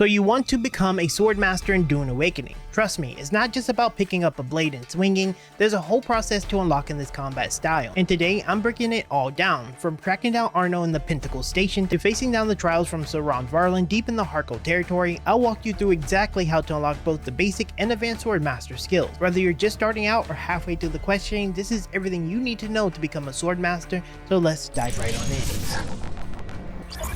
So you want to become a Swordmaster in Dune Awakening. Trust me, it's not just about picking up a blade and swinging, there's a whole process to unlocking this combat style. And today, I'm breaking it all down, from tracking down Arno in the Pentacle Station to facing down the trials from Seron Varlin deep in the Harko territory. I'll walk you through exactly how to unlock both the basic and advanced Swordmaster skills. Whether you're just starting out or halfway through the quest chain, this is everything you need to know to become a Swordmaster, so let's dive right on in.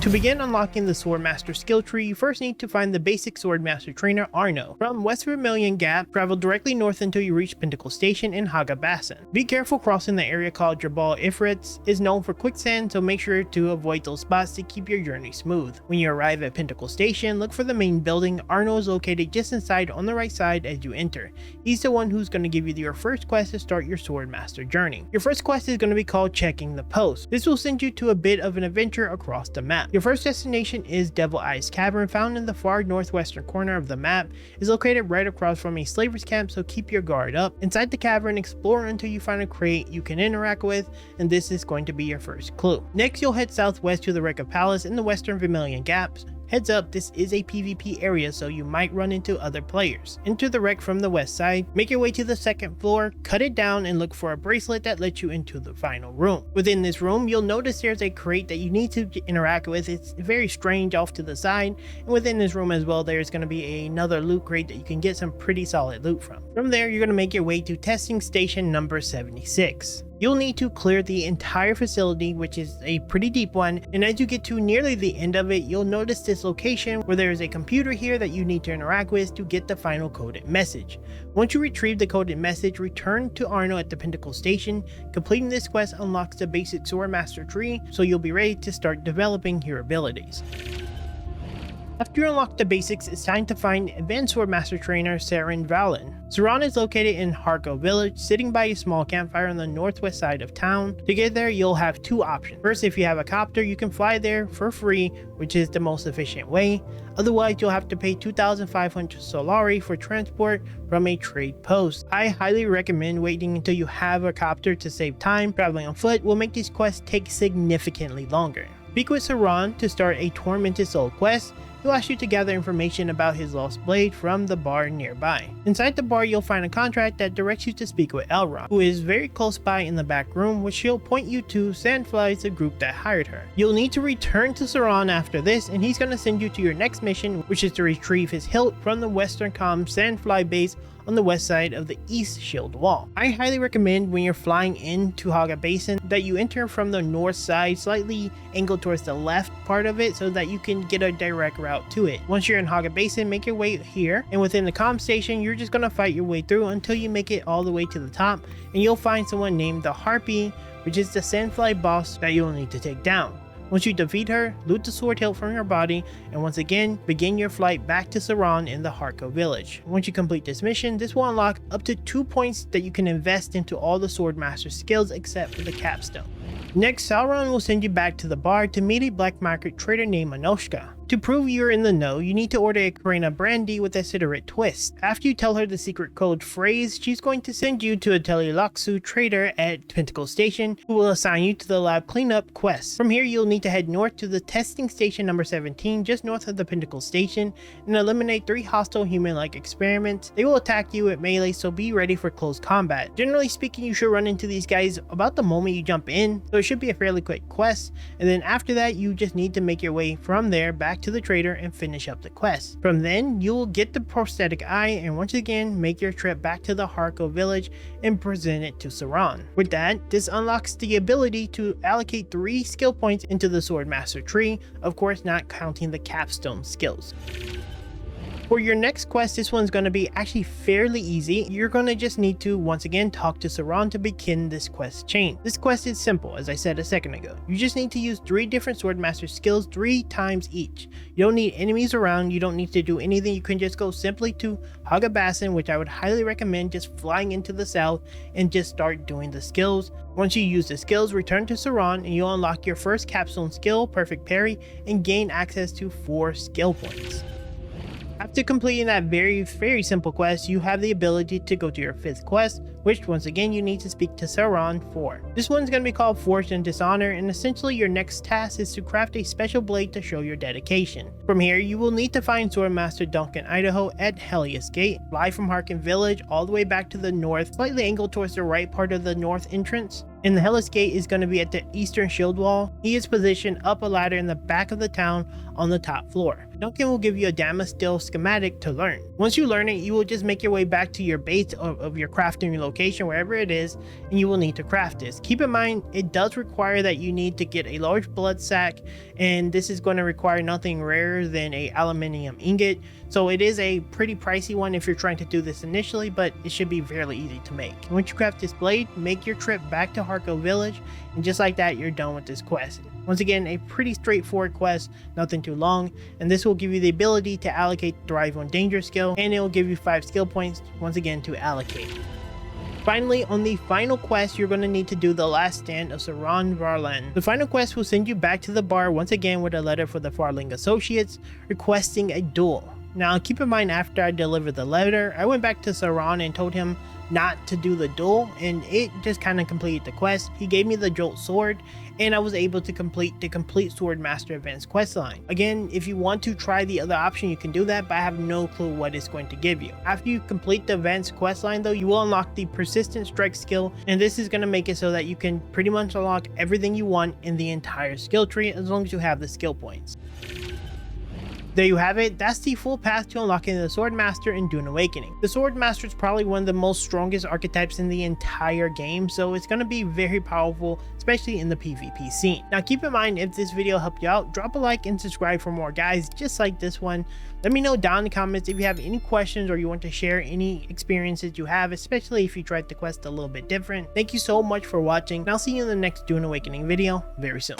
To begin unlocking the Swordmaster skill tree, you first need to find the basic Swordmaster trainer Arno. From West Vermilion Gap, travel directly north until you reach Pentacle Station in Haga Basin. Be careful crossing the area called Jabal Ifrits. It's known for quicksand, so make sure to avoid those spots to keep your journey smooth. When you arrive at Pentacle Station, look for the main building. Arno is located just inside on the right side as you enter. He's the one who's going to give you your first quest to start your Swordmaster journey. Your first quest is going to be called Checking the Post. This will send you to a bit of an adventure across the map. Your first destination is Devil Eyes Cavern, found in the far northwestern corner of the map. It's located right across from a slaver's camp, so keep your guard up. Inside the cavern, explore until you find a crate you can interact with, and this is going to be your first clue. Next, you'll head southwest to the Rekka Palace in the Western Vermilion Gaps. Heads up, this is a PvP area, so you might run into other players. Enter the wreck from the west side, make your way to the second floor, cut it down, and look for a bracelet that lets you into the final room. Within this room, you'll notice there's a crate that you need to interact with. It's very strange off to the side, and within this room as well, there's going to be another loot crate that you can get some pretty solid loot from. From there, you're going to make your way to testing station number 76. You'll need to clear the entire facility, which is a pretty deep one, and as you get to nearly the end of it, you'll notice this location where there is a computer here that you need to interact with to get the final coded message. Once you retrieve the coded message, return to Arno at the Pentacle Station. Completing this quest unlocks the basic Swordmaster tree, so you'll be ready to start developing your abilities. After you unlock the basics, it's time to find Advanced Swordmaster Trainer Seron Varlin. Seron is located in Harko Village, sitting by a small campfire on the northwest side of town. To get there, you'll have two options. First, if you have a copter, you can fly there for free, which is the most efficient way. Otherwise, you'll have to pay 2,500 Solari for transport from a trade post. I highly recommend waiting until you have a copter to save time. Traveling on foot will make these quests take significantly longer. Speak with Seron to start a Tormented Soul quest. He'll ask you to gather information about his lost blade from the bar nearby. Inside the bar, you'll find a contract that directs you to speak with Elrond, who is very close by in the back room, which she'll point you to Sandflies, the group that hired her. You'll need to return to Seron after this, and he's going to send you to your next mission, which is to retrieve his hilt from the Western Com Sandfly base on the west side of the east shield wall. I highly recommend when you're flying into Haga Basin that you enter from the north side, slightly angled towards the left part of it so that you can get a direct route to it. Once you're in Haga Basin, make your way here, and within the comm station, you're just gonna fight your way through until you make it all the way to the top, and you'll find someone named the Harpy, which is the Sandfly boss that you'll need to take down. Once you defeat her, loot the sword hilt from your body, and once again, begin your flight back to Seron in the Harko village. Once you complete this mission, this will unlock up to 2 points that you can invest into all the Swordmaster skills except for the capstone. Next, Sauron will send you back to the bar to meet a black market trader named Anoshka. To prove you're in the know, you need to order a Karina brandy with a cigarette twist. After you tell her the secret code phrase, she's going to send you to a Telilaksu trader at Pentacle Station, who will assign you to the lab cleanup quest. From here, you'll need to head north to the testing station number 17, just north of the Pentacle Station, and eliminate 3 hostile human-like experiments. They will attack you at melee, so be ready for close combat. Generally speaking, you should run into these guys about the moment you jump in, so it should be a fairly quick quest, and then after that, you just need to make your way from there back to the trader and finish up the quest. From then, you will get the prosthetic eye and once again make your trip back to the Harko village and present it to Seron. With that, this unlocks the ability to allocate 3 skill points into the Swordmaster tree, of course not counting the capstone skills. For your next quest, this one's going to be actually fairly easy. You're going to just need to once again talk to Seron to begin this quest chain. This quest is simple, as I said a second ago. You just need to use 3 different Swordmaster skills 3 times each. You don't need enemies around, you don't need to do anything, you can just go simply to Haga Basin, which I would highly recommend just flying into the south and just start doing the skills. Once you use the skills, return to Seron and you'll unlock your first capstone skill, Perfect Parry, and gain access to 4 skill points. After completing that very simple quest, you have the ability to go to your 5th quest, which once again you need to speak to Seron for. This one's going to be called Forged in Dishonor, and essentially your next task is to craft a special blade to show your dedication. From here, you will need to find Swordmaster Duncan Idaho at Helios Gate, fly from Harkin Village all the way back to the north, slightly angled towards the right part of the north entrance. And the Helios Gate is going to be at the eastern shield wall. He is positioned up a ladder in the back of the town on the top floor. Duncan will give you a Damasteel schematic to learn. Once you learn it, you will just make your way back to your base of your crafting location, wherever it is, and you will need to craft this. Keep in mind, it does require that you need to get a large blood sac, and this is going to require nothing rarer than a aluminium ingot. So it is a pretty pricey one if you're trying to do this initially, but it should be fairly easy to make. Once you craft this blade, make your trip back to Harko Village, and just like that, you're done with this quest. Once again, a pretty straightforward quest, nothing too long, and this will give you the ability to allocate the Thrive on Danger skill, and it will give you 5 skill points, once again, to allocate. Finally, on the final quest, you're going to need to do the last stand of Seron Varlin. The final quest will send you back to the bar once again with a letter for the Varlin associates requesting a duel. Now keep in mind, after I delivered the letter, I went back to Seron and told him not to do the duel, and it just kind of completed the quest. He gave me the Jolt sword, and I was able to complete the Swordmaster advanced quest line. Again, if you want to try the other option, you can do that, but I have no clue what it's going to give you. After you complete the advanced quest line though, you will unlock the persistent strike skill, and this is going to make it so that you can pretty much unlock everything you want in the entire skill tree as long as you have the skill points. There you have it. That's the full path to unlocking the Swordmaster in Dune Awakening. The Swordmaster is probably one of the most strongest archetypes in the entire game, so it's going to be very powerful, especially in the PvP scene. Now keep in mind, if this video helped you out, drop a like and subscribe for more guys just like this one. Let me know down in the comments if you have any questions or you want to share any experiences you have, especially if you tried the quest a little bit different. Thank you so much for watching, and I'll see you in the next Dune Awakening video very soon.